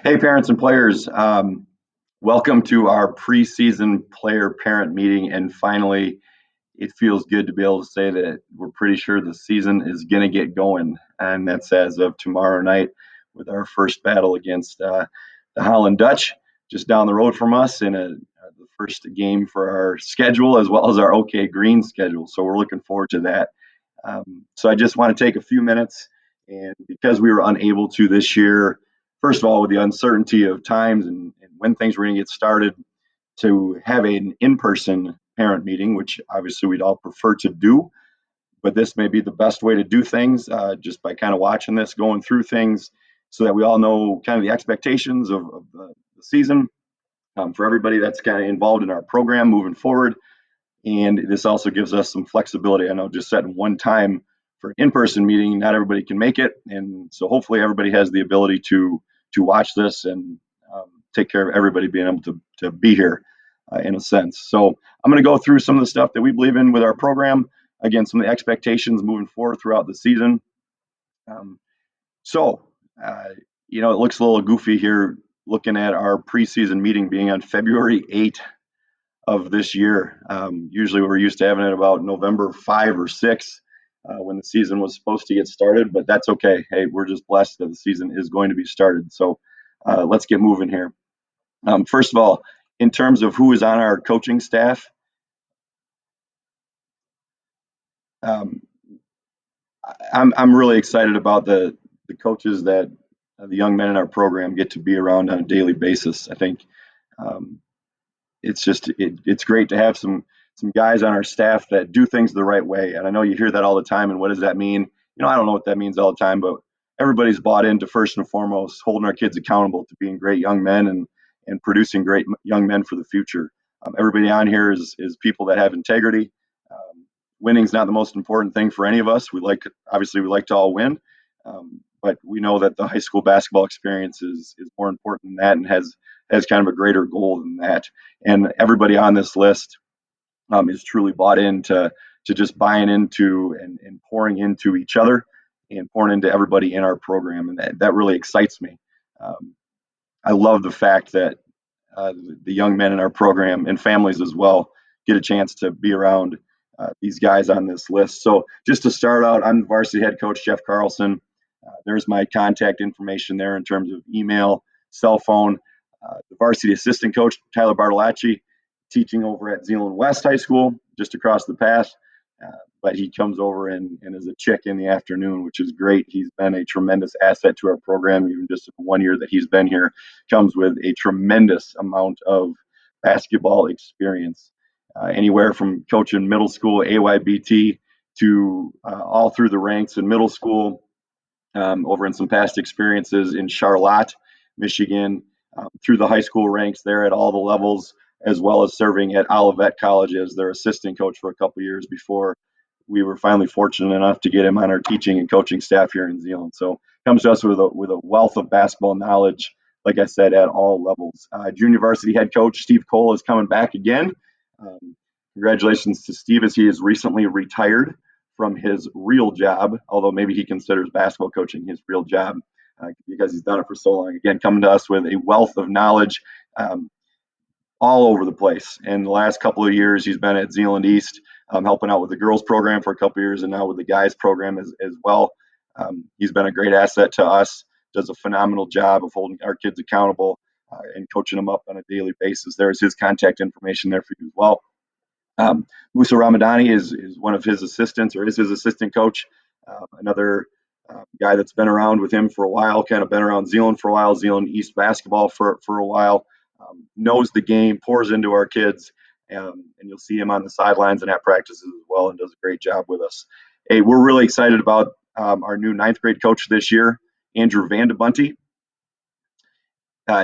Hey, parents and players. Welcome to our preseason player parent meeting. And finally, it feels good to be able to say that we're pretty sure the season is going to get going. And that's as of tomorrow night with our first battle against the Holland Dutch, just down the road from us in the first game for our schedule as well as our OK Green schedule. So we're looking forward to that. So I just want to take a few minutes, and because we were unable to this year, first of all, with the uncertainty of times and when things were going to get started, to have an in-person parent meeting, which obviously we'd all prefer to do, but this may be the best way to do things, just by kind of watching this, going through things, so that we all know kind of the expectations of the season, for everybody that's kind of involved in our program moving forward. And this also gives us some flexibility. I know just setting one time for an in-person meeting, not everybody can make it, and so hopefully everybody has the ability to watch this and take care of everybody being able to be here, in a sense. So I'm going to go through some of the stuff that we believe in with our program. Again, some of the expectations moving forward throughout the season. Um, so, uh, it looks a little goofy here looking at our preseason meeting being on February 8th of this year. Usually we're used to having it about November 5 or 6, when the season was supposed to get started, but that's okay. Hey, we're just blessed that the season is going to be started. So let's get moving here. First of all, in terms of who is on our coaching staff, um, I'm really excited about the coaches that the young men in our program get to be around on a daily basis. I think um, it's great to have some guys on our staff that do things the right way. And I know you hear that all the time. And what does that mean? I don't know what that means all the time, but everybody's bought into, first and foremost, holding our kids accountable to being great young men and producing great young men for the future. Everybody on here is people that have integrity. Winning's not the most important thing for any of us. Obviously we like to all win, but we know that the high school basketball experience is more important than that, and has kind of a greater goal than that. And everybody on this list is truly bought into to just buying into and pouring into each other and pouring into everybody in our program, and that really excites me. Um, I love the fact that the young men in our program and families as well get a chance to be around these guys on this list. So just to start out, I'm varsity head coach Jeff Carlson. There's my contact information there in terms of email, cell phone. The varsity assistant coach Tyler Bartolacci, teaching over at Zeeland West High School, just across the path. Uh, but he comes over and is a chick in the afternoon, which is great. He's been a tremendous asset to our program. Even just 1 year that he's been here, comes with a tremendous amount of basketball experience. Anywhere from coaching middle school AYBT to all through the ranks in middle school, over in some past experiences in Charlotte, Michigan, through the high school ranks there at all the levels, as well as serving at Olivet College as their assistant coach for a couple of years before we were finally fortunate enough to get him on our teaching and coaching staff here in Zeeland. So comes to us with a wealth of basketball knowledge, like I said, at all levels. Junior varsity head coach Steve Cole is coming back again. Um, Congratulations to Steve, as he has recently retired from his real job, although maybe he considers basketball coaching his real job, because he's done it for so long. Again, coming to us with a wealth of knowledge, um, all over the place. In the last couple of years, he's been at Zeeland East, helping out with the girls program for a couple of years, and now with the guys program as well. He's been a great asset to us, does a phenomenal job of holding our kids accountable, and coaching them up on a daily basis. There's his contact information there for you as well. Musa Ramadani is one of his assistants, or is his assistant coach. Another guy that's been around with him for a while, kind of been around Zeeland for a while, Zeeland East basketball for a while. Knows the game, pours into our kids, and you'll see him on the sidelines and at practices as well, and does a great job with us. Hey, we're really excited about our new ninth grade coach this year, Andrew Vandebunty.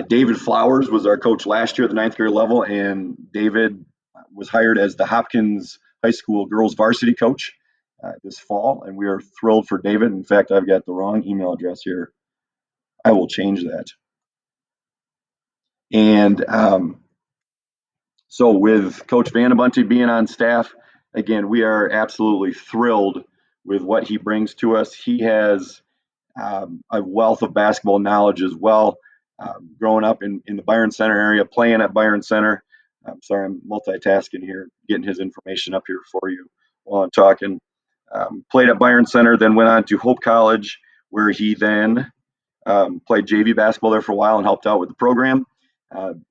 David Flowers was our coach last year at the ninth grade level, and David was hired as the Hopkins High School girls varsity coach this fall, and we are thrilled for David. In fact, I've got the wrong email address here. I will change that. And so with Coach Vandebunty being on staff, again, we are absolutely thrilled with what he brings to us. He has a wealth of basketball knowledge as well. growing up in the Byron Center area, playing at Byron Center. I'm sorry, I'm multitasking here, getting his information up here for you while I'm talking. Played at Byron Center, then went on to Hope College, where he then played JV basketball there for a while and helped out with the program.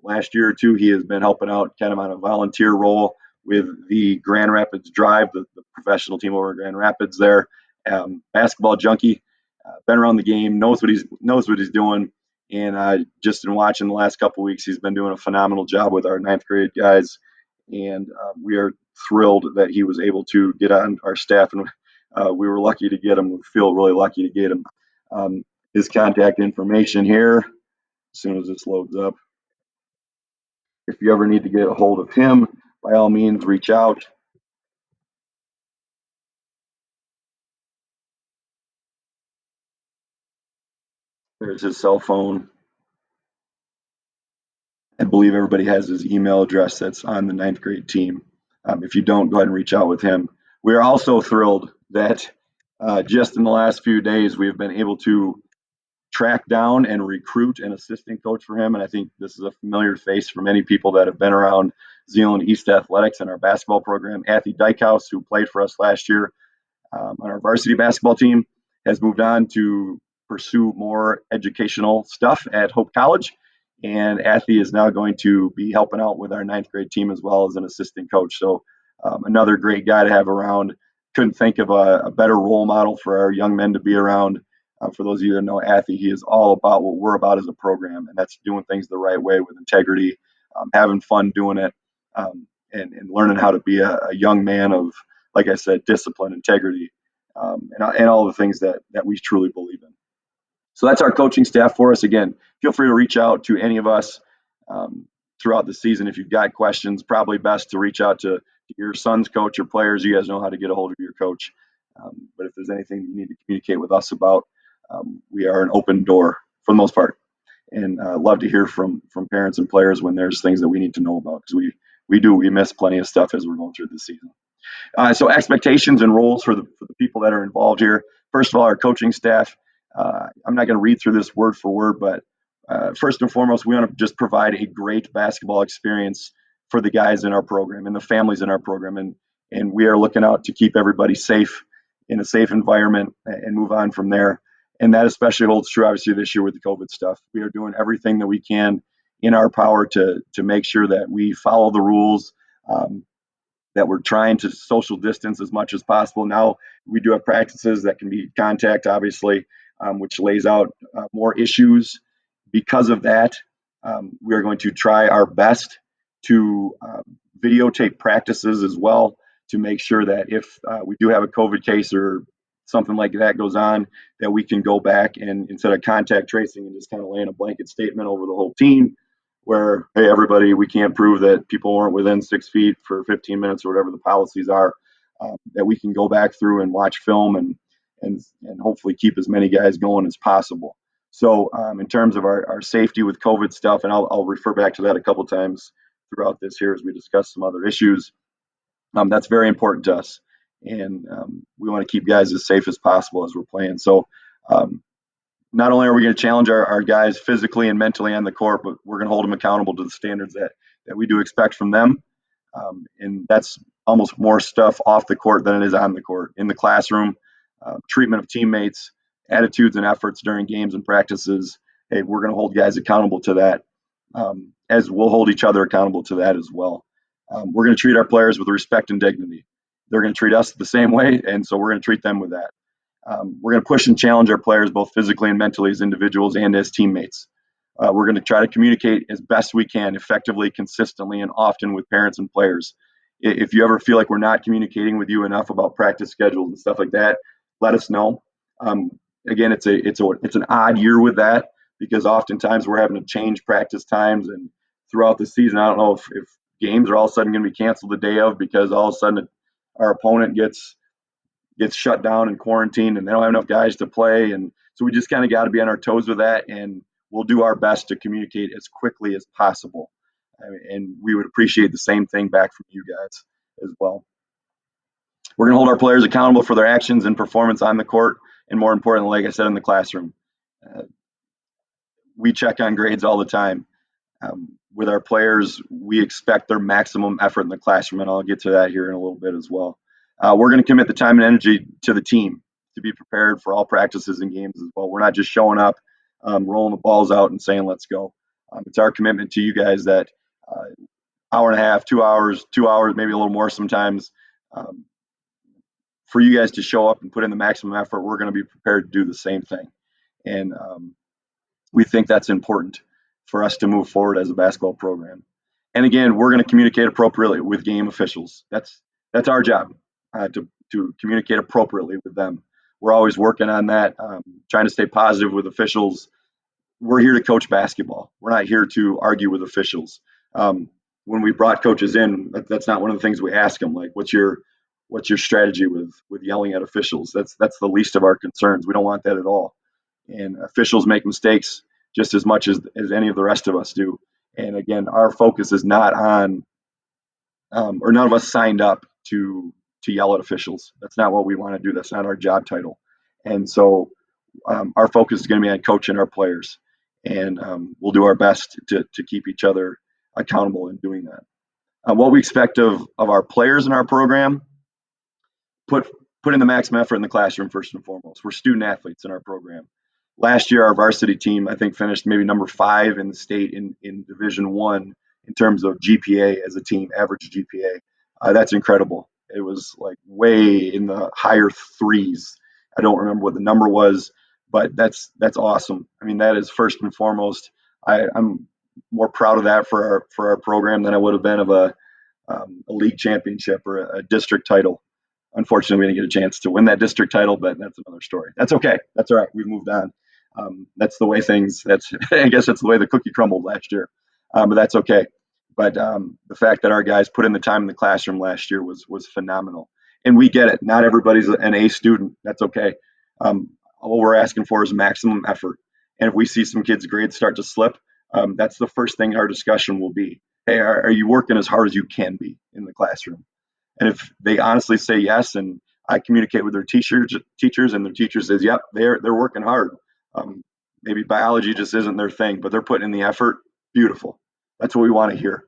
Last year or two, he has been helping out kind of on a volunteer role with the Grand Rapids Drive, the professional team over Grand Rapids there. Basketball junkie, been around the game, knows what he's doing, and just in watching the last couple of weeks, he's been doing a phenomenal job with our ninth grade guys, and we are thrilled that he was able to get on our staff, and we were lucky to get him. We feel really lucky to get him. His contact information here, as soon as this loads up. If you ever need to get a hold of him, by all means, reach out. There's his cell phone. I believe everybody has his email address that's on the ninth grade team. If you don't, go ahead and reach out with him. We are also thrilled that just in the last few days, we've been able to track down and recruit an assistant coach for him. And I think this is a familiar face for many people that have been around Zeeland East Athletics and our basketball program. Athy Dykehouse, who played for us last year on our varsity basketball team, has moved on to pursue more educational stuff at Hope College. And Athy is now going to be helping out with our ninth grade team as well as an assistant coach. So another great guy to have around. Couldn't think of a better role model for our young men to be around. For those of you that know Athy, he is all about what we're about as a program, and that's doing things the right way with integrity, having fun doing it, and learning how to be a young man of, like I said, discipline, integrity, and all the things that we truly believe in. So that's our coaching staff for us. Again, feel free to reach out to any of us um, throughout the season if you've got questions. Probably best to reach out to your son's coach or players. You guys know how to get a hold of your coach. But if there's anything you need to communicate with us about, we are an open door for the most part, and love to hear from parents and players when there's things that we need to know about, because we miss plenty of stuff as we're going through the season. So expectations and roles for the people that are involved here. First of all, our coaching staff. I'm not going to read through this word for word, but first and foremost, we want to just provide a great basketball experience for the guys in our program and the families in our program, and we are looking out to keep everybody safe in a safe environment and move on from there. And that especially holds true, obviously, this year with the COVID stuff. We are doing everything that we can in our power to make sure that we follow the rules. That we're trying to social distance as much as possible. Now we do have practices that can be contact, obviously, which lays out more issues. Because of that, we are going to try our best to videotape practices as well to make sure that if we do have a COVID case or something like that goes on, that we can go back and instead of contact tracing and just kind of laying a blanket statement over the whole team, where, hey, everybody, we can't prove that people weren't within 6 feet for 15 minutes or whatever the policies are, that we can go back through and watch film and hopefully keep as many guys going as possible. So in terms of our safety with COVID stuff, and I'll refer back to that a couple times throughout this here as we discuss some other issues, that's very important to us. And we want to keep guys as safe as possible as we're playing. So not only are we going to challenge our guys physically and mentally on the court, but we're going to hold them accountable to the standards that we do expect from them. And that's almost more stuff off the court than it is on the court. In the classroom, treatment of teammates, attitudes and efforts during games and practices. Hey, we're going to hold guys accountable to that, as we'll hold each other accountable to that as well. We're going to treat our players with respect and dignity. They're going to treat us the same way, and so we're going to treat them with that. We're going to push and challenge our players both physically and mentally as individuals and as teammates. We're going to try to communicate as best we can, effectively, consistently, and often with parents and players. If you ever feel like we're not communicating with you enough about practice schedules and stuff like that, let us know. Again, it's an odd year with that because oftentimes we're having to change practice times, and throughout the season, I don't know if games are all of a sudden going to be canceled the day of because all of a sudden our opponent gets shut down and quarantined and they don't have enough guys to play. And so we just kind of got to be on our toes with that. And we'll do our best to communicate as quickly as possible. And we would appreciate the same thing back from you guys as well. We're going to hold our players accountable for their actions and performance on the court. And more importantly, like I said, in the classroom. we check on grades all the time. With our players, we expect their maximum effort in the classroom, and I'll get to that here in a little bit as well. We're going to commit the time and energy to the team to be prepared for all practices and games as well. We're not just showing up, rolling the balls out, and saying let's go. It's our commitment to you guys that hour and a half, 2 hours, 2 hours, maybe a little more sometimes. Um, for you guys to show up and put in the maximum effort, we're going to be prepared to do the same thing. And we think that's important for us to move forward as a basketball program. And again, we're going to communicate appropriately with game officials. That's our job, to communicate appropriately with them. We're always working on that, trying to stay positive with officials. We're here to coach basketball. We're not here to argue with officials. When we brought coaches in, that's not one of the things we ask them. Like, what's your strategy with yelling at officials? That's the least of our concerns. We don't want that at all. And officials make mistakes just as much as any of the rest of us do. And again, our focus is not on, or none of us signed up to yell at officials. That's not what we want to do. That's not our job title. And so our focus is going to be on coaching our players, and we'll do our best to keep each other accountable in doing that. What we expect of our players in our program: put put in the maximum effort in the classroom first and foremost. We're student athletes in our program. Last year, our varsity team, I think, finished maybe number 5 in the state in Division One in terms of GPA as a team, average GPA. That's incredible. It was like way in the higher threes. I don't remember what the number was, but that's awesome. I mean, that is first and foremost. I'm more proud of that for our program than I would have been of a league championship or a district title. Unfortunately, we didn't get a chance to win that district title, but that's another story. That's okay. That's all right. We've moved on. That's the way things. That's I guess that's the way the cookie crumbled last year, but that's okay. But the fact that our guys put in the time in the classroom last year was phenomenal, and we get it. Not everybody's an A student. That's okay. All we're asking for is maximum effort, and if we see some kids' grades start to slip, that's the first thing our discussion will be. Hey, are you working as hard as you can be in the classroom? And if they honestly say yes, and I communicate with their teachers, and their teacher says, "Yep, they're working hard." Um, Maybe biology just isn't their thing, but they're putting in the effort. Beautiful. That's what we want to hear.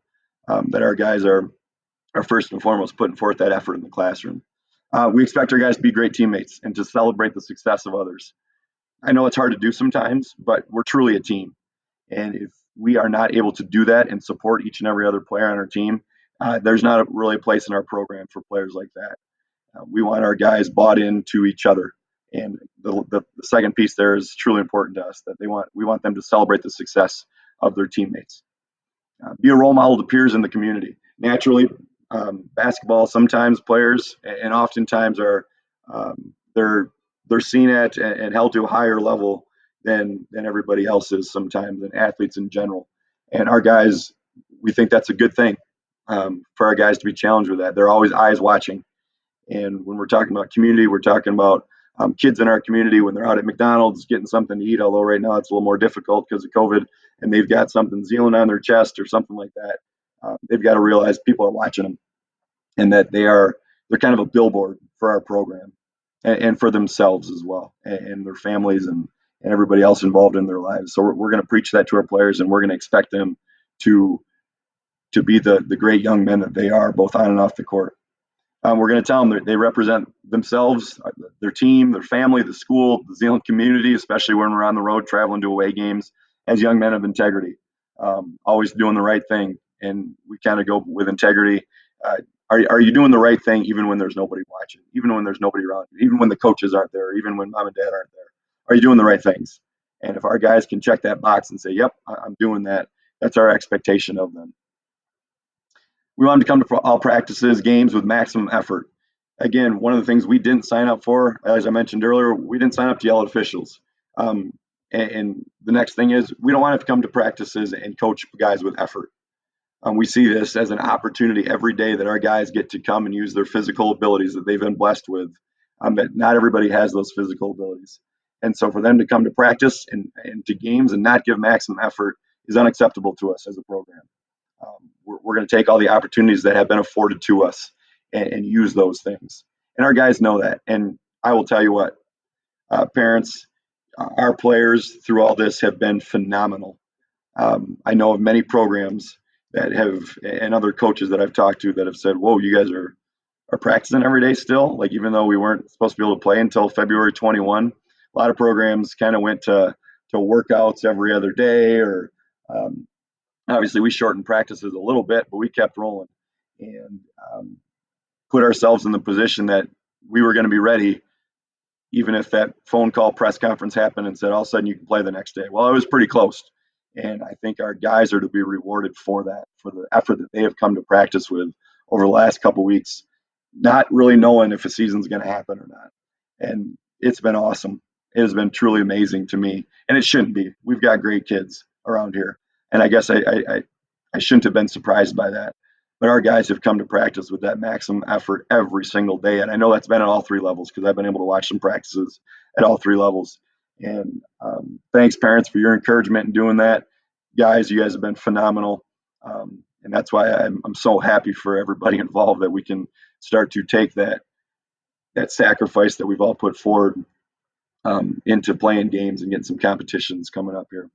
That our guys are first and foremost putting forth that effort in the classroom. We expect our guys to be great teammates and to celebrate the success of others. I know it's hard to do sometimes, but we're truly a team. And if we are not able to do that and support each and every other player on our team, there's not really a place in our program for players like that. We want our guys bought into each other. And the second piece there is truly important to us, that we want them to celebrate the success of their teammates. Be a role model to peers in the community. Naturally, basketball, sometimes players and oftentimes are they're seen at and held to a higher level than everybody else is sometimes, and athletes in general. And our guys, we think that's a good thing, for our guys to be challenged with that. They're always eyes watching. And when we're talking about community, we're talking about kids in our community when they're out at McDonald's getting something to eat, although right now it's a little more difficult because of COVID, and they've got something Zealand on their chest or something like that. They've got to realize people are watching them, and that they're kind of a billboard for our program, and for themselves as well, and their families, and everybody else involved in their lives. So we're going to preach that to our players, and we're going to expect them to be the great young men that they are, both on and off the court. We're going to tell them they represent themselves, their team, their family, the school, the Zeeland community, especially when we're on the road traveling to away games, as young men of integrity, always doing the right thing. And we kind of go with integrity. Are you doing the right thing even when there's nobody watching, even when there's nobody around you, even when the coaches aren't there, even when mom and dad aren't there? Are you doing the right things? And if our guys can check that box and say, "Yep, I'm doing that," that's our expectation of them. We want them to come to all practices, games with maximum effort. Again, one of the things we didn't sign up for, as I mentioned earlier, we didn't sign up to yell at officials. Um, and the next thing is, we don't want to come to practices and coach guys with effort. We see this as an opportunity every day that our guys get to come and use their physical abilities that they've been blessed with. But not everybody has those physical abilities. And so for them to come to practice and to games and not give maximum effort is unacceptable to us as a program. We're going to take all the opportunities that have been afforded to us and use those things. And our guys know that. And I will tell you what, parents, Our players through all this have been phenomenal. I know of many programs that have, and other coaches that I've talked to that have said, "Whoa, you guys are practicing every day still." Like even though we weren't supposed to be able to play until February 21, a lot of programs kind of went to workouts every other day, or um, obviously we shortened practices a little bit, but we kept rolling and put ourselves in the position that we were going to be ready even if that phone call press conference happened and said all of a sudden you can play the next day. Well, it was pretty close. And I think our guys are to be rewarded for that, for the effort that they have come to practice with over the last couple of weeks, not really knowing if a season's going to happen or not. And it's been awesome. It has been truly amazing to me. And it shouldn't be. We've got great kids around here. And I guess I shouldn't have been surprised by that. But our guys have come to practice with that maximum effort every single day. And I know that's been at all three levels because I've been able to watch some practices at all three levels. And thanks, parents, for your encouragement in doing that. Guys, you guys have been phenomenal. And that's why I'm so happy for everybody involved that we can start to take that sacrifice that we've all put forward into playing games and getting some competitions coming up here.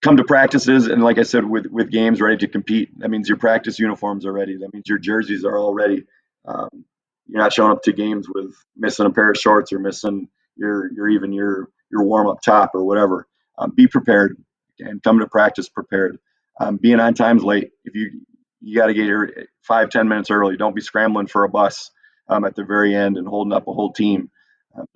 Come to practices, and like I said, with games ready to compete. That means your practice uniforms are ready. That means your jerseys are all ready. Um, you're not showing up to games with missing a pair of shorts or missing your warm up top or whatever. Be prepared and come to practice prepared. Being on time's late. If you got to get here 5-10 minutes early. Don't be scrambling for a bus at the very end and holding up a whole team.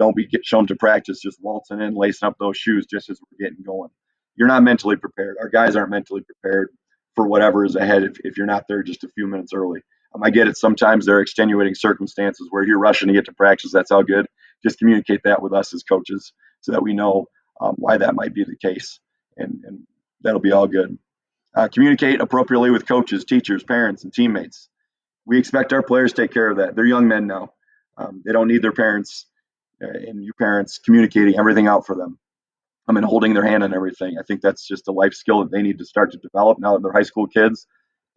Don't be shown to practice just waltzing in, lacing up those shoes just as we're getting going. You're not mentally prepared. Our guys aren't mentally prepared for whatever is ahead if you're not there just a few minutes early. I get it. Sometimes there are extenuating circumstances where you're rushing to get to practice. That's all good. Just communicate that with us as coaches so that we know why that might be the case, and that'll be all good. Communicate appropriately with coaches, teachers, parents, and teammates. We expect our players to take care of that. They're young men now. They don't need their parents and you parents communicating everything out for them. Holding their hand on everything. I think that's just a life skill that they need to start to develop now that they're high school kids,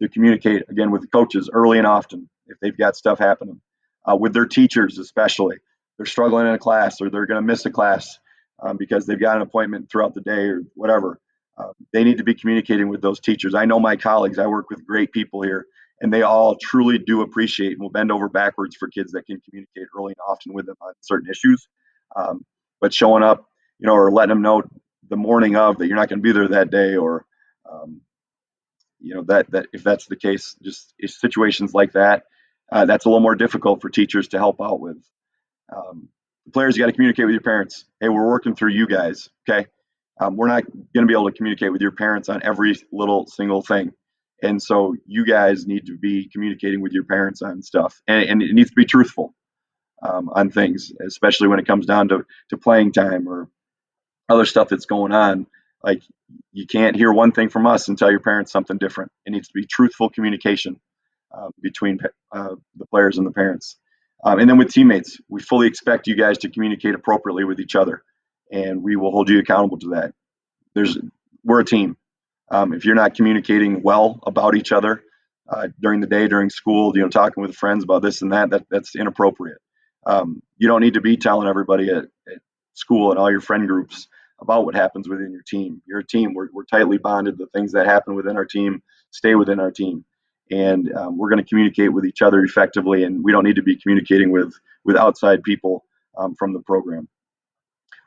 to communicate again with the coaches early and often if they've got stuff happening. With their teachers, especially. They're struggling in a class or they're going to miss a class because they've got an appointment throughout the day or whatever. They need to be communicating with those teachers. I know my colleagues, I work with great people here, and they all truly do appreciate and will bend over backwards for kids that can communicate early and often with them on certain issues. But showing up, or letting them know the morning of that you're not going to be there that day, or um, that if that's the case, just situations like that, that's a little more difficult for teachers to help out with. Um, the players got to communicate with your parents. Hey, we're working through you guys. Okay, we're not going to be able to communicate with your parents on every little single thing, and so you guys need to be communicating with your parents on stuff, and it needs to be truthful on things, especially when it comes down to playing time or other stuff that's going on. Like you can't hear one thing from us and tell your parents something different. It needs to be truthful communication between the players and the parents. And then with teammates, we fully expect you guys to communicate appropriately with each other, and we will hold you accountable to that. There's We're a team. If you're not communicating well about each other during the day, during school, talking with friends about this and that's inappropriate. You don't need to be telling everybody at school and all your friend groups about what happens within your team. You're a team. We're tightly bonded. The things that happen within our team stay within our team, and we're going to communicate with each other effectively. And we don't need to be communicating with outside people from the program.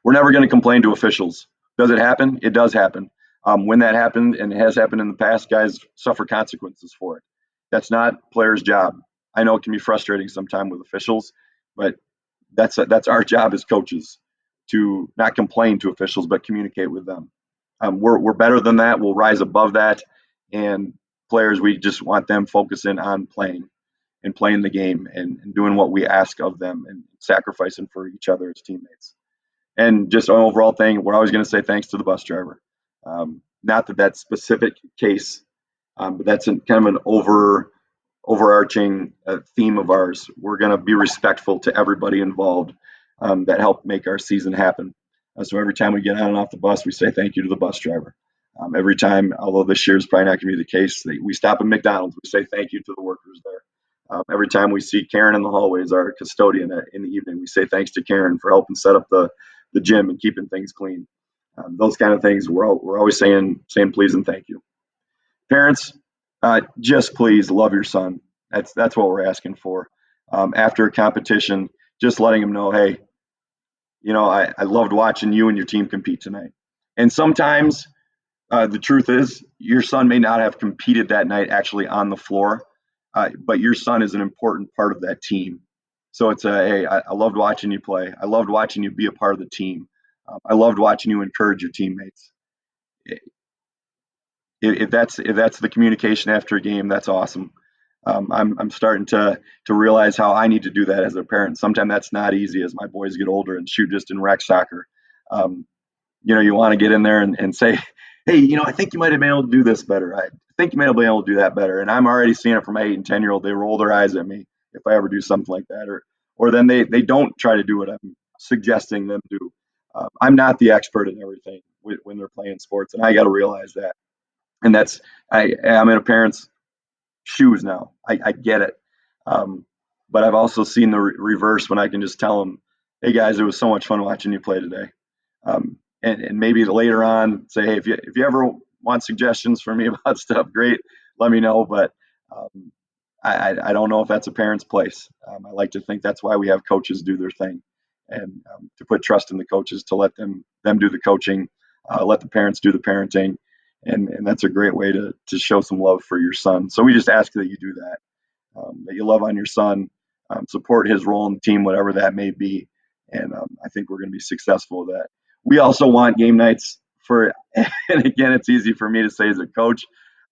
We're never going to complain to officials. Does it happen? It does happen. When that happened, and it has happened in the past, guys suffer consequences for it. That's not players' job. I know it can be frustrating sometimes with officials, but that's our job as coaches to not complain to officials, but communicate with them. We're better than that. We'll rise above that. And players, we just want them focusing on playing and playing the game and doing what we ask of them and sacrificing for each other as teammates. And just an overall thing, we're always going to say thanks to the bus driver. Not that specific case, but that's kind of an overarching theme of ours. We're going to be respectful to everybody involved that helped make our season happen. So every time we get on and off the bus, we say thank you to the bus driver. Every time, although this year is probably not going to be the case, we stop at McDonald's, we say thank you to the workers there. Every time we see Karen in the hallways, our custodian in the evening, we say thanks to Karen for helping set up the gym and keeping things clean. Those kind of things, we're always saying please and thank you. Parents, just please love your son. That's what we're asking for. After a competition, just letting them know, hey, I loved watching you and your team compete tonight. And sometimes the truth is, your son may not have competed that night actually on the floor, but your son is an important part of that team. So it's hey, I loved watching you play. I loved watching you be a part of the team. I loved watching you encourage your teammates. If that's the communication after a game, that's awesome. I'm starting to realize how I need to do that as a parent. Sometimes that's not easy as my boys get older and shoot just in rec soccer. Um, you want to get in there and say, hey, I think you might have been able to do this better. I think you might have been able to do that better. And I'm already seeing it from my 8 and 10-year-old. They roll their eyes at me if I ever do something like that, or then they don't try to do what I'm suggesting them do. I'm not the expert in everything when they're playing sports, and I got to realize that. And I'm in a parent's shoes now. I get it. Um, but I've also seen the reverse when I can just tell them, hey guys, it was so much fun watching you play today. And maybe later on say, hey, if you ever want suggestions for me about stuff, great, let me know. But um, I don't know if that's a parent's place. I like to think that's why we have coaches do their thing, and to put trust in the coaches to let them do the coaching, let the parents do the parenting, and that's a great way to show some love for your son. So we just ask that you do that, that you love on your son, support his role in the team, whatever that may be. And I think we're going to be successful with that. We also want game nights for, and again, it's easy for me to say as a coach,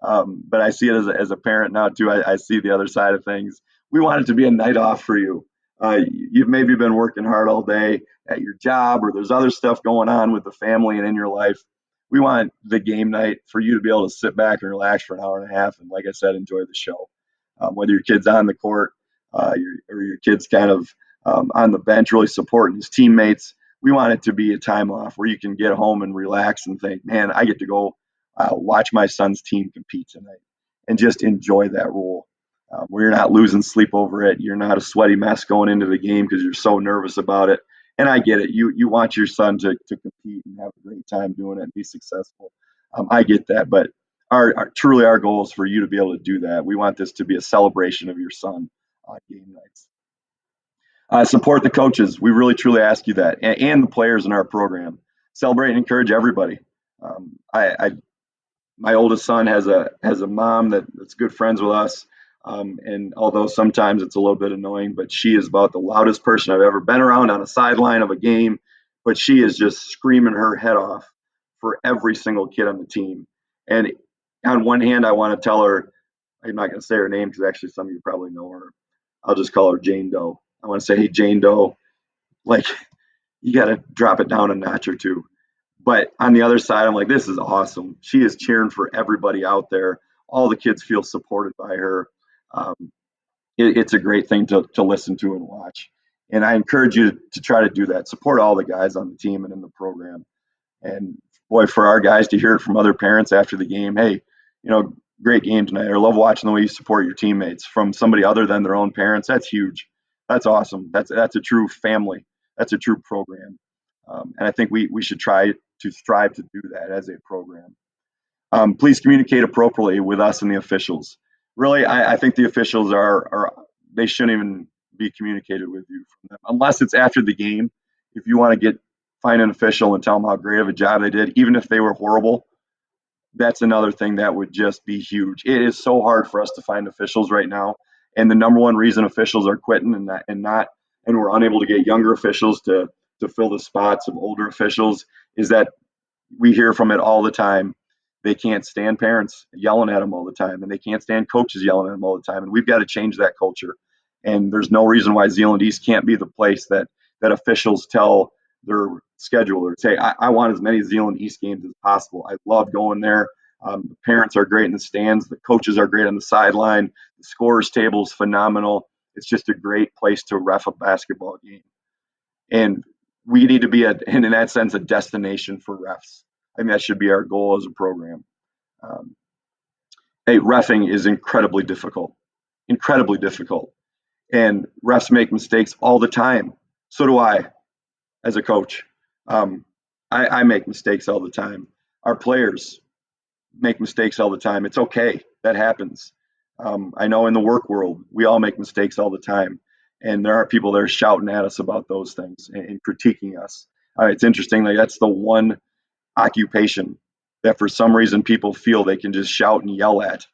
but I see it as a parent now too. I see the other side of things. We want it to be a night off for you. You've maybe been working hard all day at your job, or there's other stuff going on with the family and in your life. We want the game night for you to be able to sit back and relax for an hour and a half, and like I said, enjoy the show. Whether your kid's on the court, or your kid's kind of on the bench, really supporting his teammates. We want it to be a time off where you can get home and relax and think, man, I get to go watch my son's team compete tonight and just enjoy that role. Where you're not losing sleep over it, you're not a sweaty mess going into the game because you're so nervous about it. And I get it. You want your son to compete and have a great time doing it and be successful. I get that, but truly our goal is for you to be able to do that. We want this to be a celebration of your son on game nights. Support the coaches. We really truly ask you that, and the players in our program. Celebrate and encourage everybody. I My oldest son has a mom that's good friends with us, and although sometimes it's a little bit annoying, but she is about the loudest person I've ever been around on a sideline of a game. But she is just screaming her head off for every single kid on the team. And on one hand, I want to tell her, I'm not going to say her name because actually some of you probably know her. I'll just call her Jane Doe. I want to say, hey, Jane Doe, like, you got to drop it down a notch or two. But on the other side, I'm like, this is awesome. She is cheering for everybody out there. All the kids feel supported by her. Um, it's a great thing to listen to and watch. And I encourage you to try to do that. Support all the guys on the team and in the program. And boy, for our guys to hear it from other parents after the game, hey, great game tonight, or love watching the way you support your teammates from somebody other than their own parents. That's huge. That's awesome. That's a true family. That's a true program. And I think we should try to strive to do that as a program. Please communicate appropriately with us and the officials. Really, I think the officials are they shouldn't even be communicated with you from them unless it's after the game. If you want to find an official and tell them how great of a job they did, even if they were horrible, that's another thing that would just be huge. It is so hard for us to find officials right now, and the number one reason officials are quitting and we're unable to get younger officials to fill the spots of older officials is that we hear from it all the time. They can't stand parents yelling at them all the time, and they can't stand coaches yelling at them all the time. And we've got to change that culture. And there's no reason why Zeeland East can't be the place that officials tell their schedulers, hey, I want as many Zeeland East games as possible. I love going there. The parents are great in the stands. The coaches are great on the sideline. The scorers table is phenomenal. It's just a great place to ref a basketball game. And we need to be, in that sense, a destination for refs. I think that should be our goal as a program. Um, hey, refing is incredibly difficult. incredibly difficult. And refs make mistakes all the time. So do I as a coach. Um, I make mistakes all the time. Our players make mistakes all the time. It's okay. That happens. I know in the work world, we all make mistakes all the time. And there are people that are shouting at us about those things and critiquing us. It's interesting. Like that's the one occupation that for some reason people feel they can just shout and yell at,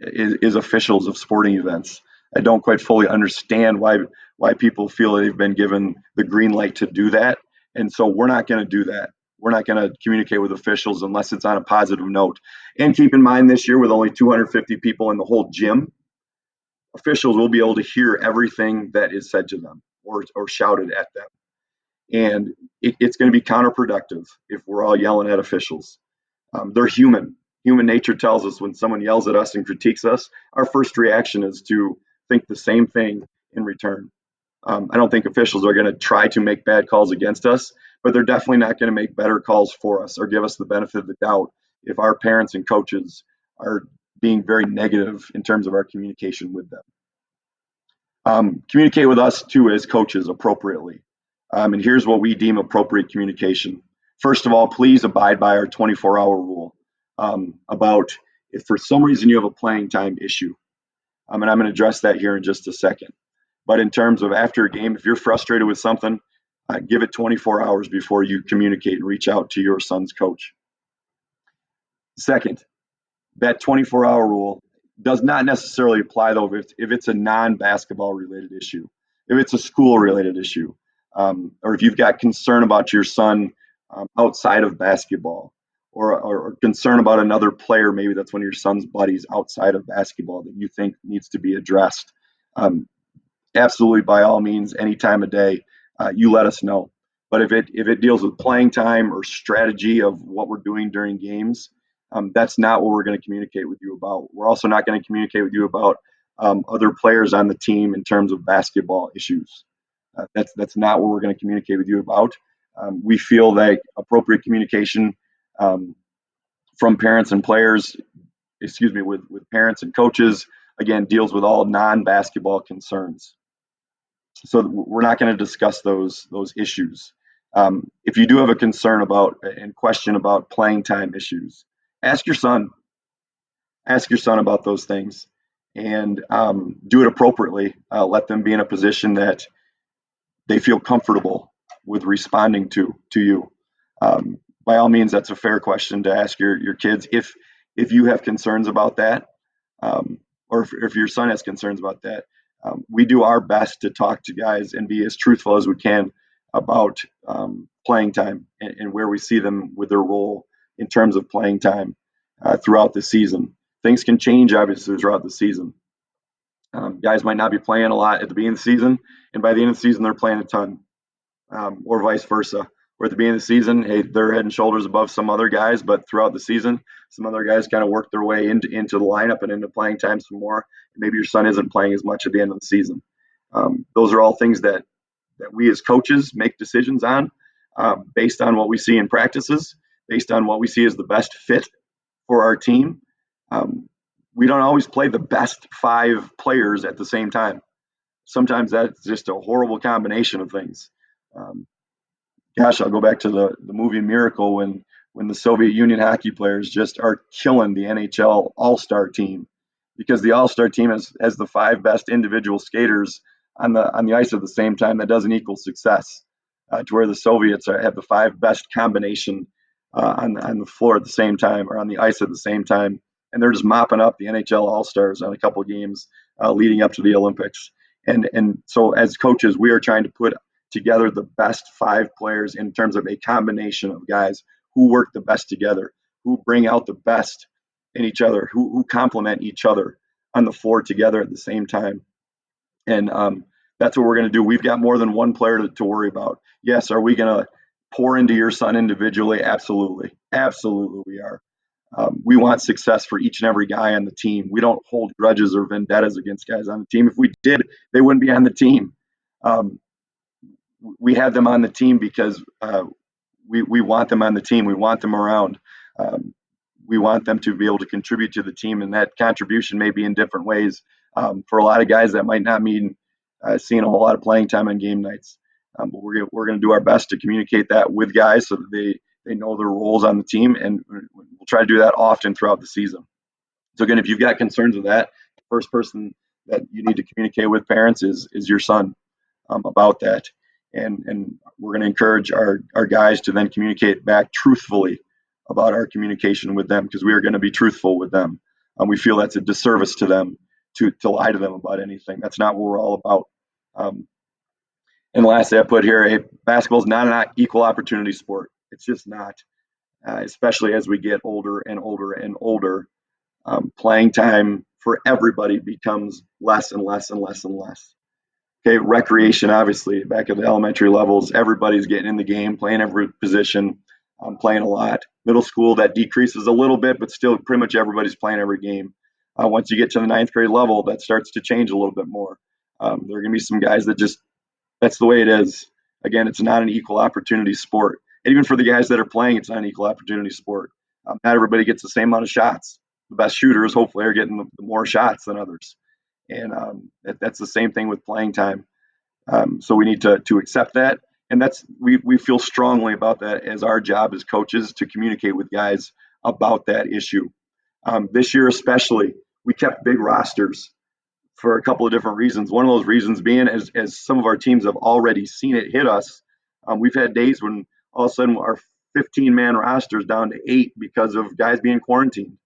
is officials of sporting events. I don't quite fully understand why people feel they've been given the green light to do that, and so we're not going to do that. We're not going to communicate with officials unless it's on a positive note. And keep in mind, this year with only 250 people in the whole gym, officials will be able to hear everything that is said to them or shouted at them, and it's going to be counterproductive if we're all yelling at officials. They're human. Human nature tells us when someone yells at us and critiques us, our first reaction is to think the same thing in return. I don't think officials are going to try to make bad calls against us, but they're definitely not going to make better calls for us or give us the benefit of the doubt if our parents and coaches are being very negative in terms of our communication with them. Communicate with us too as coaches appropriately. And here's what we deem appropriate communication. First of all, please abide by our 24-hour rule about if for some reason you have a playing time issue. And I'm going to address that here in just a second. But in terms of after a game, if you're frustrated with something, give it 24 hours before you communicate and reach out to your son's coach. Second, that 24-hour rule does not necessarily apply though if it's a non-basketball related issue, if it's a school related issue, or if you've got concern about your son outside of basketball, or concern about another player, maybe that's one of your son's buddies outside of basketball that you think needs to be addressed. Absolutely, by all means, any time of day, you let us know. But if it deals with playing time or strategy of what we're doing during games, that's not what we're going to communicate with you about. We're also not going to communicate with you about other players on the team in terms of basketball issues. That's not what we're going to communicate with you about. We feel that appropriate communication from parents and players, excuse me, with parents and coaches, again, deals with all non-basketball concerns. So we're not going to discuss those issues. If you do have a concern about and question about playing time issues, ask your son. Ask your son about those things, and do it appropriately. Let them be in a position that they feel comfortable with responding to you. By all means, that's a fair question to ask your kids if you have concerns about that, or if your son has concerns about that. We do our best to talk to guys and be as truthful as we can about playing time and where we see them with their role in terms of playing time throughout the season. Things can change obviously throughout the season. Guys might not be playing a lot at the beginning of the season, and by the end of the season, they're playing a ton, or vice versa. Where at the beginning of the season, hey, they're head and shoulders above some other guys, but throughout the season, some other guys kind of work their way into the lineup and into playing time some more. Maybe your son isn't playing as much at the end of the season. Those are all things that we as coaches make decisions on based on what we see in practices, based on what we see as the best fit for our team. Um, we don't always play the best 5 players at the same time. Sometimes that's just a horrible combination of things. Um, Gosh, I'll go back to the movie Miracle when the Soviet Union hockey players just are killing the NHL All Star team because the All Star team has the 5 best individual skaters on the ice at the same time. That doesn't equal success. To where the Soviets have the 5 best combination on the floor at the same time or on the ice at the same time, and they're just mopping up the NHL All Stars on a couple of games leading up to the Olympics. And so as coaches, we are trying to put together the best 5 players in terms of a combination of guys who work the best together, who bring out the best in each other, who complement each other on the floor together at the same time. And that's what we're going to do. We've got more than one player to worry about. Yes, are we going to pour into your son individually? Absolutely. Absolutely, we are. We want success for each and every guy on the team. We don't hold grudges or vendettas against guys on the team. If we did, they wouldn't be on the team. We have them on the team because we want them on the team. We want them around. we want them to be able to contribute to the team, and that contribution may be in different ways. For a lot of guys, that might not mean seeing a whole lot of playing time on game nights. But we're going to do our best to communicate that with guys so that they know their roles on the team, and we'll try to do that often throughout the season. So again, if you've got concerns with that, the first person that you need to communicate with parents is your son about that. And we're going to encourage our guys to then communicate back truthfully about our communication with them, because we are going to be truthful with them. We feel that's a disservice to them to lie to them about anything. That's not what we're all about. And lastly, I put here, basketball is not an equal opportunity sport. It's just not, especially as we get older and older and older. Playing time for everybody becomes less and less and less and less. Okay, recreation, obviously, back at the elementary levels, everybody's getting in the game, playing every position, playing a lot. Middle school, that decreases a little bit, but still pretty much everybody's playing every game. Once you get to the ninth grade level, that starts to change a little bit more. There are going to be some guys that just, that's the way it is. Again, it's not an equal opportunity sport. And even for the guys that are playing, it's not an equal opportunity sport. Not everybody gets the same amount of shots. The best shooters, hopefully, are getting the more shots than others. And that's the same thing with playing time. So we need to accept that. And we feel strongly about that as our job as coaches to communicate with guys about that issue. This year especially, we kept big rosters for a couple of different reasons. One of those reasons being, as some of our teams have already seen it hit us, we've had days when all of a sudden our 15-man roster is down to 8 because of guys being quarantined.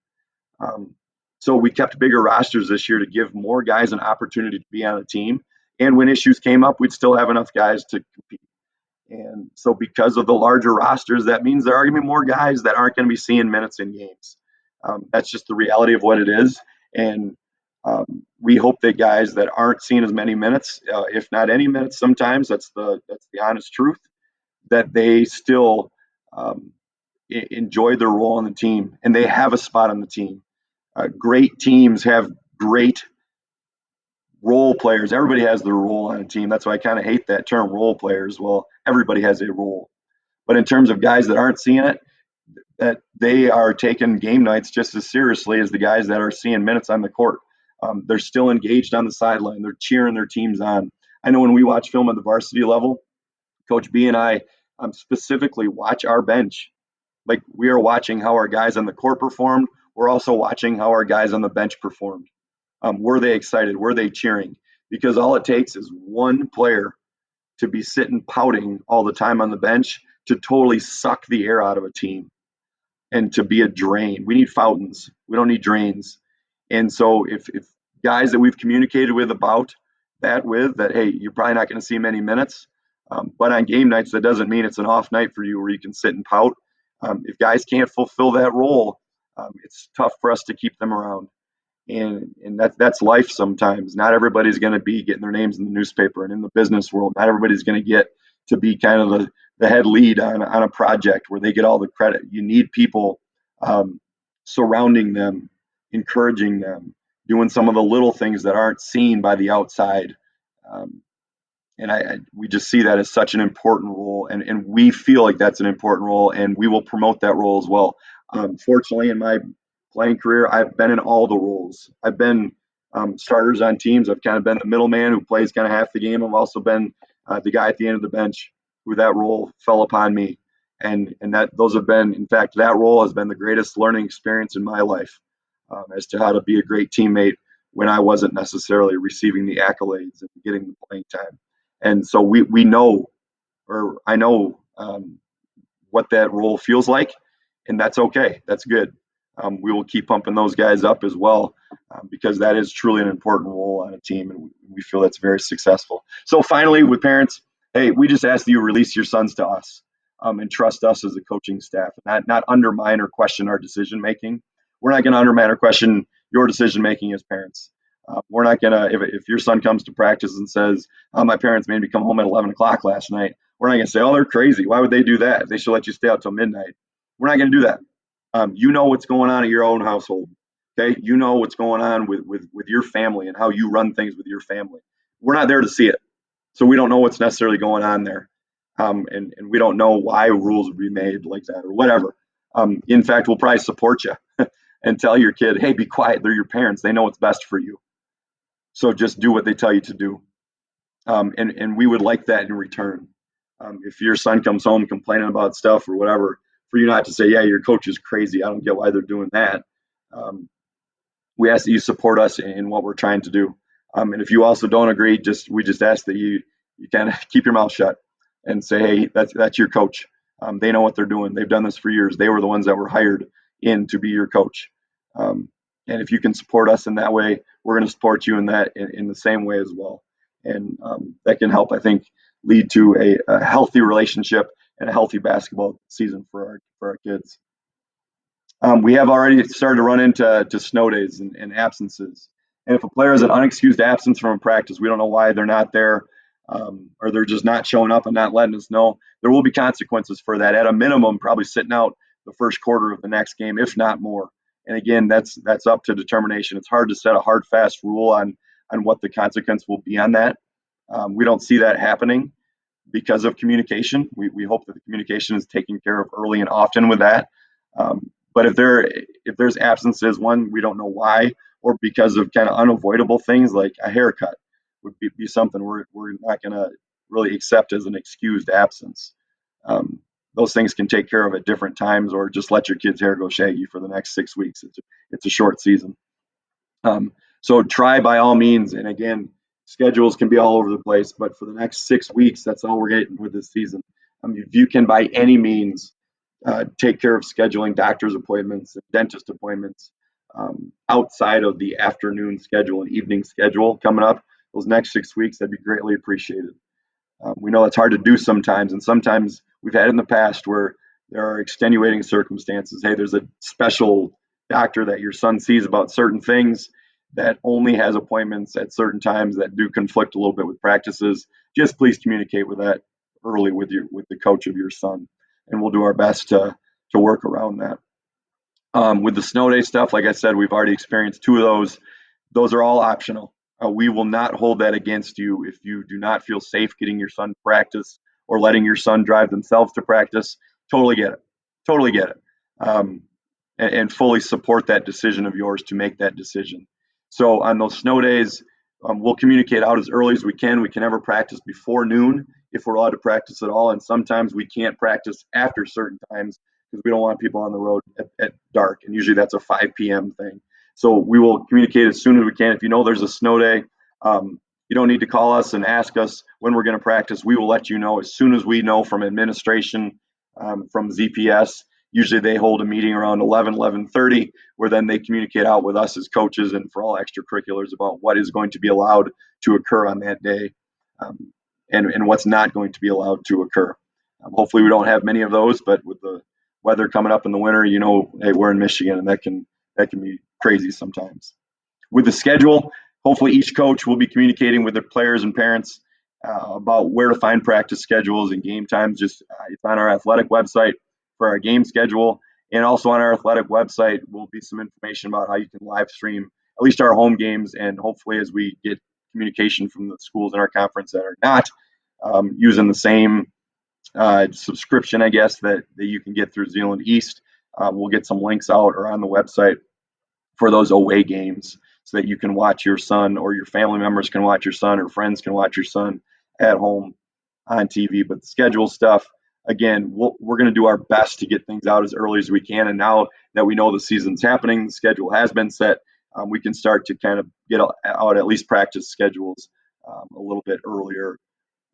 So we kept bigger rosters this year to give more guys an opportunity to be on a team. And when issues came up, we'd still have enough guys to compete. And so because of the larger rosters, that means there are going to be more guys that aren't going to be seeing minutes in games. That's just the reality of what it is. And we hope that guys that aren't seeing as many minutes, if not any minutes, sometimes that's the honest truth, that they still enjoy their role on the team and they have a spot on the team. Great teams have great role players. Everybody has their role on a team. That's why I kind of hate that term, role players. Well, everybody has a role. But in terms of guys that aren't seeing it, that they are taking game nights just as seriously as the guys that are seeing minutes on the court. They're still engaged on the sideline. They're cheering their teams on. I know when we watch film at the varsity level, Coach B and I specifically watch our bench. Like, we are watching how our guys on the court performed. We're also watching how our guys on the bench performed. Were they excited? Were they cheering? Because all it takes is one player to be sitting pouting all the time on the bench to totally suck the air out of a team and to be a drain. We need fountains. We don't need drains. And so if guys that we've communicated with about that hey, you're probably not going to see many minutes, but on game nights, that doesn't mean it's an off night for you where you can sit and pout. If guys can't fulfill that role, it's tough for us to keep them around. And that's life sometimes. Not everybody's going to be getting their names in the newspaper, and in the business world, not everybody's going to get to be kind of the head lead on a project where they get all the credit. You need people surrounding them, encouraging them, doing some of the little things that aren't seen by the outside. And we just see that as such an important role, and we feel like that's an important role, and we will promote that role as well. Fortunately, in my playing career, I've been in all the roles. I've been starters on teams. I've kind of been the middleman who plays kind of half the game. I've also been the guy at the end of the bench who that role fell upon me. And that those have been, in fact, that role has been the greatest learning experience in my life as to how to be a great teammate when I wasn't necessarily receiving the accolades and getting the playing time. And so we know, or I know what that role feels like, and that's okay. That's good. We will keep pumping those guys up as well because that is truly an important role on a team, and we feel that's very successful. So finally, with parents, hey, we just ask that you release your sons to us and trust us as a coaching staff, not undermine or question our decision making. We're not going to undermine or question your decision making as parents. We're not going to, if your son comes to practice and says, my parents made me come home at 11 o'clock last night, we're not going to say, oh, they're crazy. Why would they do that? They should let you stay out till midnight. We're not going to do that. You know what's going on at your own household. Okay. You know what's going on with your family and how you run things with your family. We're not there to see it. So we don't know what's necessarily going on there. And we don't know why rules would be made like that or whatever. In fact, we'll probably support you and tell your kid, hey, be quiet. They're your parents. They know what's best for you. So just do what they tell you to do. And we would like that in return. If your son comes home complaining about stuff or whatever, for you not to say, yeah, your coach is crazy. I don't get why they're doing that. Um, we ask that you support us in what we're trying to do. And if you also don't agree, we just ask that you kind of keep your mouth shut and say, hey, that's your coach. They know what they're doing. They've done this for years. They were the ones that were hired in to be your coach. Um, and if you can support us in that way, we're going to support you in that in the same way as well. And that can help, I think, lead to a healthy relationship and a healthy basketball season for our kids. We have already started to run into snow days and absences. And if a player is an unexcused absence from a practice, we don't know why they're not there, or they're just not showing up and not letting us know. There will be consequences for that. At a minimum, probably sitting out the first quarter of the next game, if not more. And again, that's up to determination. It's hard to set a hard, fast rule on what the consequence will be on that. We don't see that happening because of communication. We hope that the communication is taken care of early and often with that. But if there's absences, one, we don't know why, or because of kind of unavoidable things like a haircut would be something we're not going to really accept as an excused absence. Um, those things can take care of at different times, or just let your kid's hair go shaggy for the next 6 weeks. It's a short season. So try by all means. And again, schedules can be all over the place, but for the next 6 weeks, that's all we're getting with this season. If you can by any means take care of scheduling doctor's appointments, dentist appointments outside of the afternoon schedule and evening schedule coming up, those next 6 weeks, that'd be greatly appreciated. We know it's hard to do sometimes, and sometimes we've had in the past where there are extenuating circumstances. Hey, there's a special doctor that your son sees about certain things that only has appointments at certain times that do conflict a little bit with practices. Just please communicate with that early with the coach of your son, and we'll do our best to work around that. With the snow day stuff, like I said, we've already experienced two of those. Those are all optional. We will not hold that against you if you do not feel safe getting your son to practice or letting your son drive themselves to practice. Totally get it. Totally get it. And fully support that decision of yours to make that decision. So on those snow days, we'll communicate out as early as we can. We can never practice before noon if we're allowed to practice at all. And sometimes we can't practice after certain times because we don't want people on the road at dark. And usually that's a 5 p.m. thing. So we will communicate as soon as we can. If you know there's a snow day, you don't need to call us and ask us when we're going to practice. We will let you know as soon as we know from administration, from ZPS. Usually they hold a meeting around 11:30, where then they communicate out with us as coaches and for all extracurriculars about what is going to be allowed to occur on that day, and what's not going to be allowed to occur. Hopefully we don't have many of those, but with the weather coming up in the winter, hey, we're in Michigan, and that can be crazy sometimes. With the schedule, hopefully each coach will be communicating with their players and parents about where to find practice schedules and game times. Just it's on our athletic website for our game schedule, and also on our athletic website will be some information about how you can live stream at least our home games, and hopefully as we get communication from the schools in our conference that are not using the same subscription, I guess, that you can get through Zeeland East, we'll get some links out or on the website for those away games so that you can watch your son, or your family members can watch your son, or friends can watch your son at home on TV. But the schedule stuff, again, we're going to do our best to get things out as early as we can. And now that we know the season's happening, the schedule has been set, we can start to kind of get out at least practice schedules a little bit earlier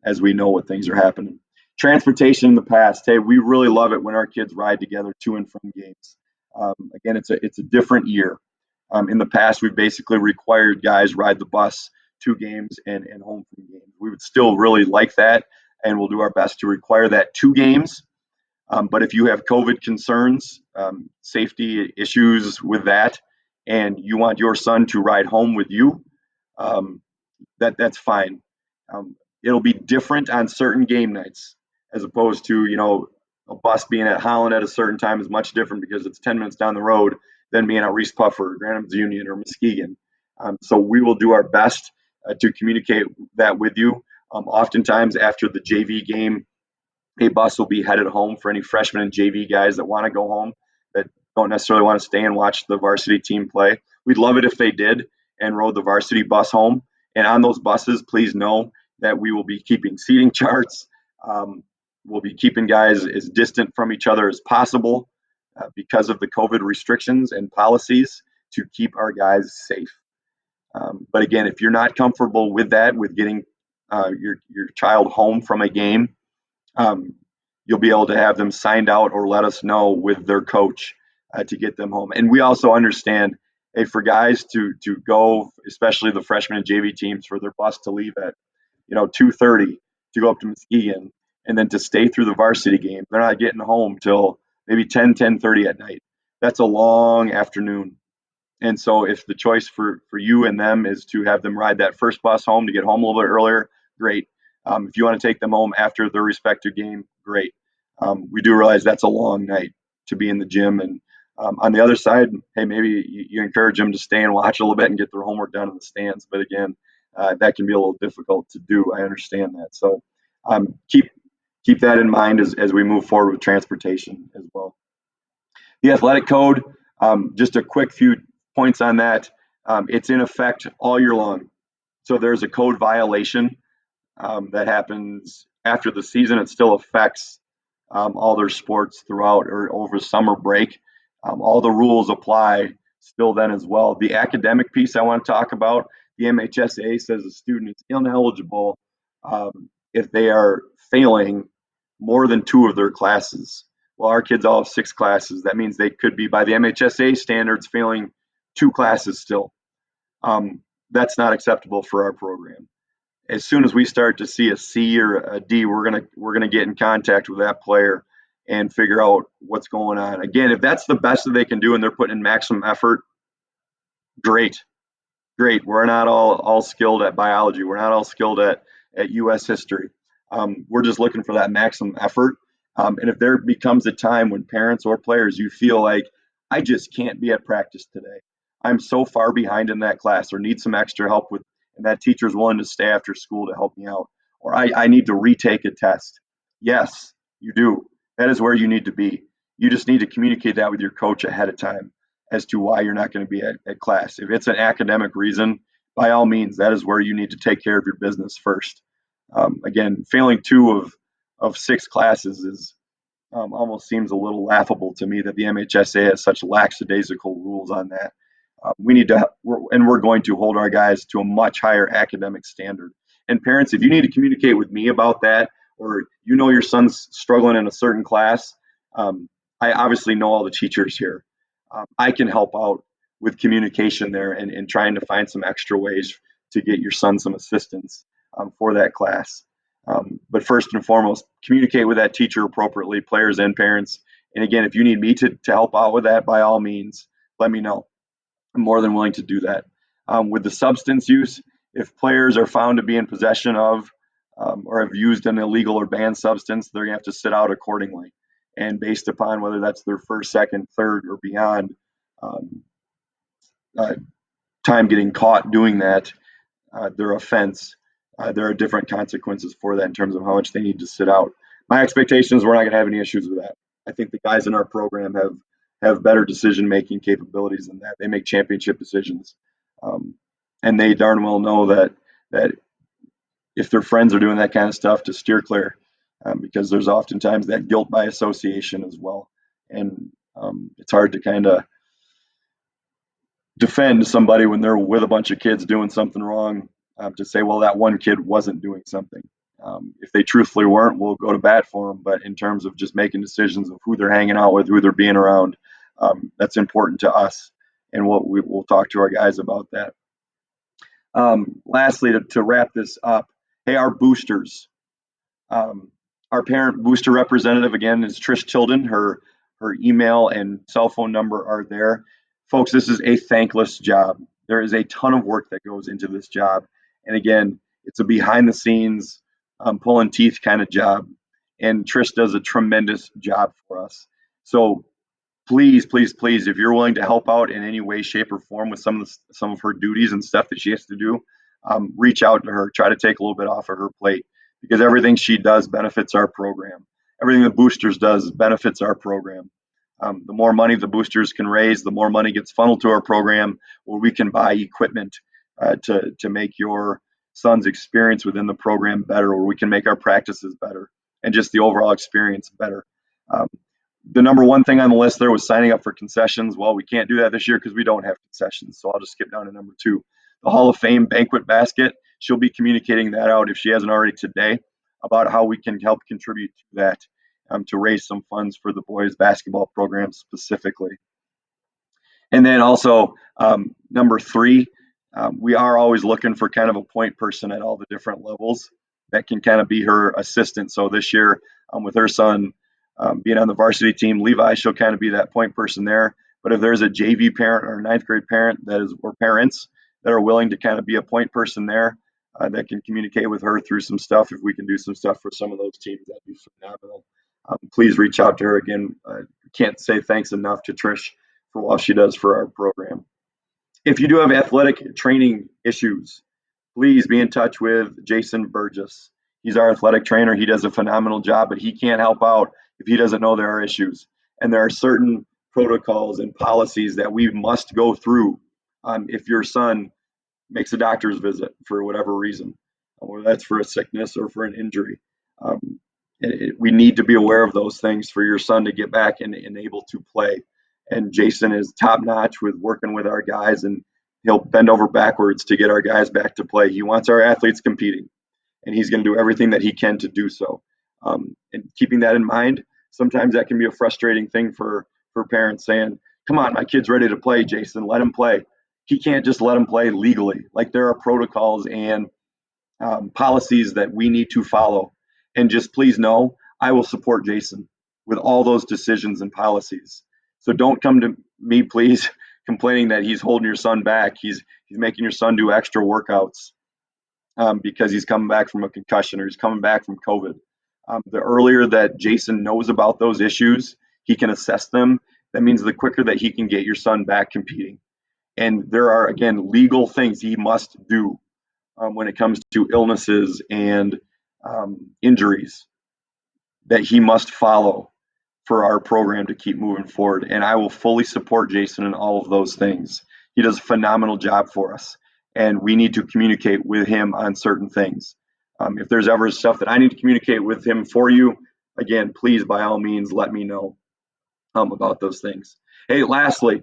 as we know what things are happening. Transportation in the past, hey, we really love it when our kids ride together to and from games. Again, it's a different year. In the past, we've basically required guys ride the bus to games and home from games. We would still really like that, and we'll do our best to require that to games. But if you have COVID concerns, safety issues with that, and you want your son to ride home with you, that's fine. It'll be different on certain game nights, as opposed to a bus being at Holland at a certain time is much different because it's 10 minutes down the road than being at Reese Puffer, Grand Rapids Union, or Muskegon. So we will do our best to communicate that with you. Oftentimes after the JV game, a bus will be headed home for any freshmen and JV guys that want to go home that don't necessarily want to stay and watch the varsity team play. We'd love it if they did and rode the varsity bus home. And on those buses, please know that we will be keeping seating charts. Um, we'll be keeping guys as distant from each other as possible because of the COVID restrictions and policies to keep our guys safe. But again, if you're not comfortable with that, with getting your child home from a game, um, you'll be able to have them signed out or let us know with their coach to get them home. And we also understand, hey, for guys to go, especially the freshman and JV teams, for their bus to leave at 2:30 to go up to Muskegon and then to stay through the varsity game, they're not getting home till maybe 10:30 at night. That's a long afternoon. And so if the choice for you and them is to have them ride that first bus home to get home a little bit earlier, great. If you want to take them home after their respective game, great. We do realize that's a long night to be in the gym. And on the other side, hey, maybe you encourage them to stay and watch a little bit and get their homework done in the stands. But again, that can be a little difficult to do. I understand that. So keep that in mind as we move forward with transportation as well. The athletic code, just a quick few points on that. It's in effect all year long. So there's a code violation that happens after the season. It still affects all their sports throughout or over summer break. All the rules apply still then as well. The academic piece I want to talk about, the MHSA says a student is ineligible if they are failing more than 2 of their classes. Well, our kids all have 6 classes. That means they could be, by the MHSA standards, failing 2 classes still. That's not acceptable for our program. As soon as we start to see a C or a D, we're gonna get in contact with that player and figure out what's going on. Again, if that's the best that they can do and they're putting in maximum effort, great. We're not all skilled at biology. We're not all skilled at U.S. history. We're just looking for that maximum effort. And if there becomes a time when parents or players, you feel like, I just can't be at practice today. I'm so far behind in that class or need some extra help with, and that teacher's willing to stay after school to help me out. Or I need to retake a test. Yes, you do. That is where you need to be. You just need to communicate that with your coach ahead of time as to why you're not going to be at class. If it's an academic reason, by all means, that is where you need to take care of your business first. Again, failing 2 of 6 classes is almost seems a little laughable to me that the MHSA has such lackadaisical rules on that. We need to, we're going to hold our guys to a much higher academic standard. And parents, if you need to communicate with me about that, or your son's struggling in a certain class, I obviously know all the teachers here. I can help out with communication there and trying to find some extra ways to get your son some assistance for that class. But first and foremost, communicate with that teacher appropriately, players and parents. And again, if you need me to help out with that, by all means, let me know. I'm more than willing to do that. With the substance use, if players are found to be in possession of or have used an illegal or banned substance, they're going to have to sit out accordingly. And based upon whether that's their first, second, third, or beyond um, uh, time getting caught doing that, their offense, there are different consequences for that in terms of how much they need to sit out. My expectation is we're not going to have any issues with that. I think the guys in our program have better decision making capabilities than that. They make championship decisions, and they darn well know that if their friends are doing that kind of stuff, to steer clear, because there's oftentimes that guilt by association as well, and it's hard to kind of defend somebody when they're with a bunch of kids doing something wrong, to say, well, that one kid wasn't doing something. If they truthfully weren't, we'll go to bat for them. But in terms of just making decisions of who they're hanging out with, who they're being around, that's important to us. And we'll talk to our guys about that. Lastly, to wrap this up, hey, our boosters. Our parent booster representative, again, is Trish Tilden. Her email and cell phone number are there. Folks, this is a thankless job. There is a ton of work that goes into this job. And again, it's a behind the scenes, pulling teeth kind of job. And Trish does a tremendous job for us. So please, please, please, if you're willing to help out in any way, shape, or form with some of her duties and stuff that she has to do, reach out to her. Try to take a little bit off of her plate, because everything she does benefits our program. Everything the boosters does benefits our program. The more money the boosters can raise, the more money gets funneled to our program, where we can buy equipment to make your son's experience within the program better, or we can make our practices better and just the overall experience better. Um, the number one thing on the list there was signing up for concessions. Well, we can't do that this year because we don't have concessions. So I'll just skip down to number two. The Hall of Fame banquet basket. She'll be communicating that out if she hasn't already today about how we can help contribute to that to raise some funds for the boys basketball program specifically. And then also number three, we are always looking for kind of a point person at all the different levels that can kind of be her assistant. So this year, with her son being on the varsity team, Levi, she'll kind of be that point person there. But if there's a JV parent or a ninth grade parent that is, or parents that are willing to kind of be a point person there, that can communicate with her through some stuff. If we can do some stuff for some of those teams, that'd be phenomenal. Please reach out to her again. Can't say thanks enough to Trish for what she does for our program. If you do have athletic training issues, please be in touch with Jason Burgess. He's our athletic trainer. He does a phenomenal job, but he can't help out if he doesn't know there are issues. And there are certain protocols and policies that we must go through if your son makes a doctor's visit for whatever reason, whether that's for a sickness or for an injury. We need to be aware of those things for your son to get back and able to play. And Jason is top notch with working with our guys, and he'll bend over backwards to get our guys back to play. He wants our athletes competing, and he's going to do everything that he can to do so. And keeping that in mind, sometimes that can be a frustrating thing for parents saying, "Come on, my kid's ready to play, Jason. Let him play." He can't just let him play legally. Like, there are protocols and policies that we need to follow. And just please know, I will support Jason with all those decisions and policies. So don't come to me, please, complaining that he's holding your son back. He's making your son do extra workouts because he's coming back from a concussion or he's coming back from COVID. The earlier that Jason knows about those issues, he can assess them. That means the quicker that he can get your son back competing. And there are, again, legal things he must do when it comes to illnesses and injuries that he must follow for our program to keep moving forward. And I will fully support Jason in all of those things. He does a phenomenal job for us, and we need to communicate with him on certain things. If there's ever stuff that I need to communicate with him for you, again, please, by all means, let me know about those things. Hey, lastly,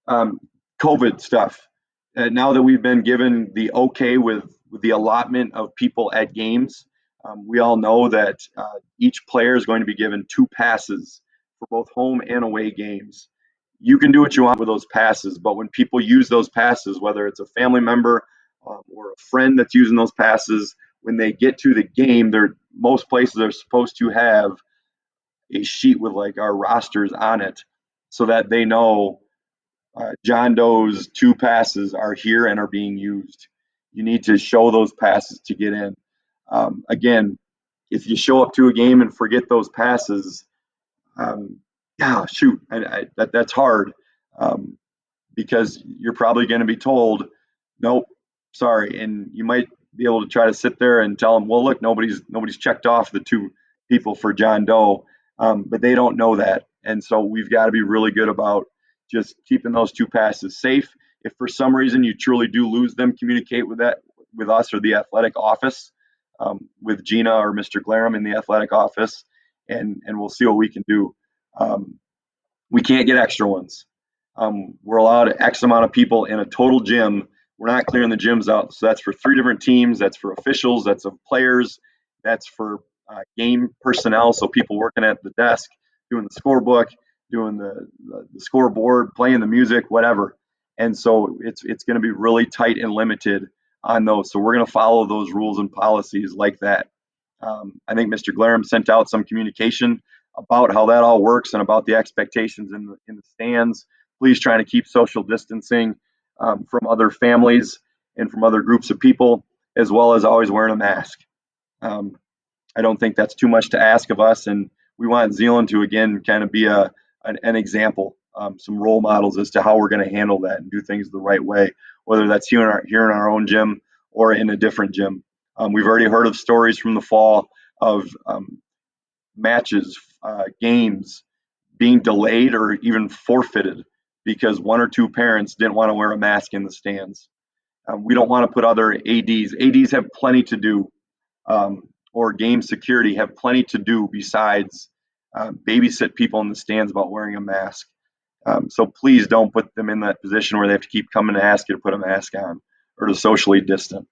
COVID stuff. Now that we've been given the okay with the allotment of people at games, we all know that each player is going to be given 2 passes for both home and away games. You can do what you want with those passes, but when people use those passes, whether it's a family member or a friend that's using those passes, when they get to the game, most places are supposed to have a sheet with like our rosters on it so that they know John Doe's 2 passes are here and are being used. You need to show those passes to get in. Again, if you show up to a game and forget those passes, yeah, shoot, that's hard because you're probably going to be told, nope, sorry, and you might be able to try to sit there and tell them, well, look, nobody's checked off the 2 people for John Doe, but they don't know that, and so we've got to be really good about just keeping those 2 passes safe. If for some reason you truly do lose them, communicate with us or the athletic office, with Gina or Mr. Glarum in the athletic office, and we'll see what we can do. We can't get extra ones. We're allowed X amount of people in a total gym. We're not clearing the gyms out. So that's for 3 different teams. That's for officials. That's of players. That's for game personnel. So people working at the desk, doing the scorebook, doing the scoreboard, playing the music, whatever. And so it's going to be really tight and limited on those. So we're going to follow those rules and policies like that. I think Mr. Glarum sent out some communication about how that all works and about the expectations in the stands. Please try to keep social distancing from other families and from other groups of people, as well as always wearing a mask. I don't think that's too much to ask of us, and we want Zeeland to, again, kind of be an example, some role models as to how we're going to handle that and do things the right way, whether that's here in our own gym or in a different gym. We've already heard of stories from the fall of matches, games being delayed or even forfeited because one or two parents didn't want to wear a mask in the stands. We don't want to put other ADs have plenty to do, or game security have plenty to do besides babysit people in the stands about wearing a mask. So please don't put them in that position where they have to keep coming to ask you to put a mask on or to socially distant.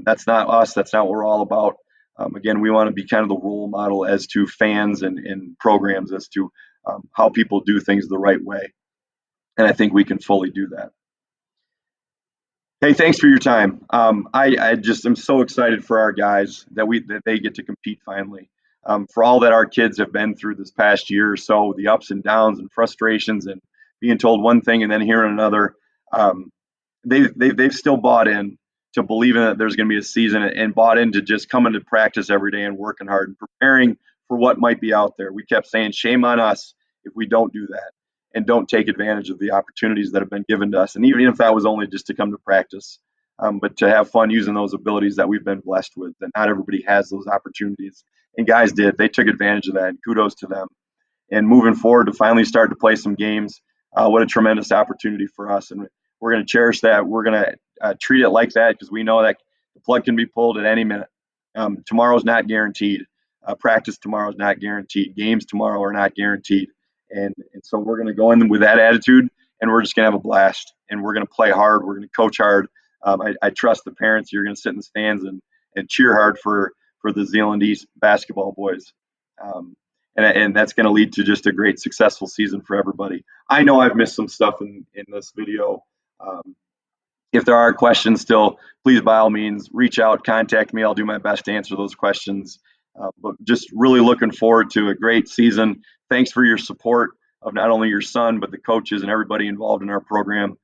That's not us. That's not what we're all about. Again, we want to be kind of the role model as to fans and programs as to how people do things the right way. And I think we can fully do that. Hey, thanks for your time. I just am so excited for our guys that they get to compete finally. For all that our kids have been through this past year or so, the ups and downs and frustrations and being told one thing and then hearing another. Um, they've still bought in to believing that there's going to be a season and bought into just coming to practice every day and working hard and preparing for what might be out there. We kept saying, shame on us if we don't do that and don't take advantage of the opportunities that have been given to us. And even if that was only just to come to practice, but to have fun using those abilities that we've been blessed with, that not everybody has those opportunities. And guys did. They took advantage of that, and kudos to them. And moving forward to finally start to play some games, what a tremendous opportunity for us. And we're going to cherish that. We're going to treat it like that because we know that the plug can be pulled at any minute. Tomorrow's not guaranteed. Practice tomorrow is not guaranteed. Games tomorrow are not guaranteed. And so we're going to go in with that attitude, and we're just going to have a blast. And we're going to play hard. We're going to coach hard. I trust the parents. You're going to sit in the stands and cheer hard for the Zeeland East basketball boys. And that's going to lead to just a great, successful season for everybody. I know I've missed some stuff in this video. If there are questions still, please, by all means, reach out, contact me. I'll do my best to answer those questions. But just really looking forward to a great season. Thanks for your support of not only your son, but the coaches and everybody involved in our program.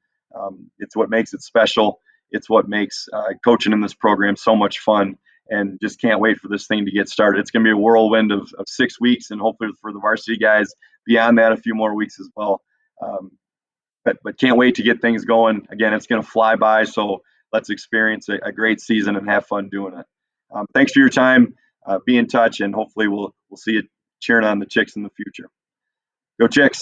It's what makes it special. It's what makes coaching in this program so much fun. And just can't wait for this thing to get started. It's going to be a whirlwind of 6 weeks, and hopefully for the varsity guys, beyond that, a few more weeks as well. But can't wait to get things going. Again, it's going to fly by, so let's experience a great season and have fun doing it. Thanks for your time. Be in touch, and hopefully we'll see you cheering on the Chicks in the future. Go Chicks!